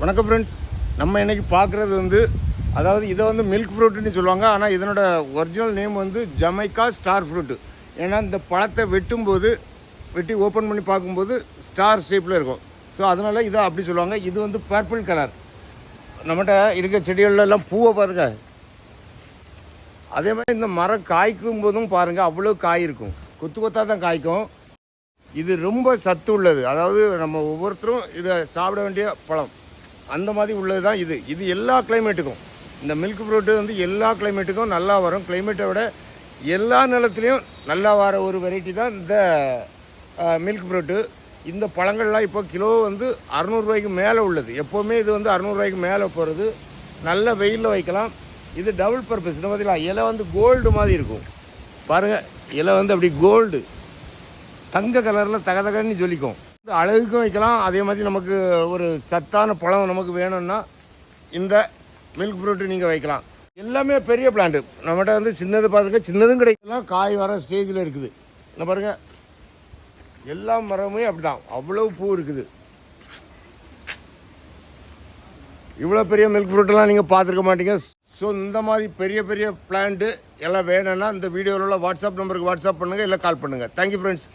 வணக்கம் ஃப்ரெண்ட்ஸ். நம்ம இன்றைக்கி பார்க்குறது வந்து அதாவது இதை வந்து மில்க் ஃப்ரூட்டுன்னு சொல்லுவாங்க. ஆனால் இதனோட ஒரிஜினல் நேம் வந்து ஜமைக்கா ஸ்டார் ஃப்ரூட்டு. ஏன்னா இந்த பழத்தை வெட்டி ஓப்பன் பண்ணி பார்க்கும்போது ஸ்டார் ஷேப்பில் இருக்கும். ஸோ அதனால் இதை அப்படி சொல்லுவாங்க. இது வந்து பர்பிள் கலர். நம்மகிட்ட இருக்க செடிகள்லாம் பூவை பாருங்கள். அதே மாதிரி இந்த மரம் காய்க்கும் போதும் பாருங்கள், அவ்வளோ காய் இருக்கும். கொத்து கொத்தாக தான் காய்க்கும். இது ரொம்ப சத்து உள்ளது. அதாவது நம்ம ஒவ்வொருத்தரும் இதை சாப்பிட வேண்டிய பழம் அந்த மாதிரி உள்ளது தான் இது. இது எல்லா கிளைமேட்டுக்கும், இந்த மில்க் ஃப்ரூட்டு வந்து எல்லா கிளைமேட்டுக்கும் நல்லா வரும். கிளைமேட்டை விட எல்லா நிலத்துலேயும் நல்லா வர ஒரு வெரைட்டி தான் இந்த மில்க் ஃப்ரூட்டு. இந்த பழங்கள்லாம் இப்போ கிலோ வந்து 600 ரூபாய்க்கு மேலே உள்ளது. எப்போவுமே இது வந்து 600 ரூபாய்க்கு மேலே போகிறது. நல்ல வெயிலில் வைக்கலாம். இது டபுள் பர்பஸ். இந்த பார்த்தீங்களா, இலை வந்து கோல்டு மாதிரி இருக்கும் பாருங்கள். இலை வந்து அப்படி கோல்டு தங்க கலரில் தகதகன்னு சொல்லிக்கும். அழகுக்கும் வைக்கலாம். அதே மாதிரி நமக்கு ஒரு சத்தான பழம் நமக்கு வேணும்னா இந்த மில்க் ஃப்ரூட்டு நீங்கள் வைக்கலாம். எல்லாமே பெரிய பிளான்ட்டு. நம்மகிட்ட வந்து சின்னது பாருங்க, சின்னதும் கிடைக்கலாம். காய் வர ஸ்டேஜில் இருக்குது. என்ன பாருங்கள், எல்லா மரமுமே அப்படி தான், அவ்வளோ பூ இருக்குது. இவ்வளோ பெரிய மில்க் ஃப்ரூட்டெல்லாம் நீங்கள் பார்த்துருக்க மாட்டீங்க. ஸோ இந்த மாதிரி பெரிய பெரிய பிளான்ட்டு எல்லாம் வேணும்னா இந்த வீடியோவில் உள்ள வாட்ஸ்அப் நம்பருக்கு வாட்ஸ்அப் பண்ணுங்கள், இல்லை கால் பண்ணுங்கள். Thank you friends.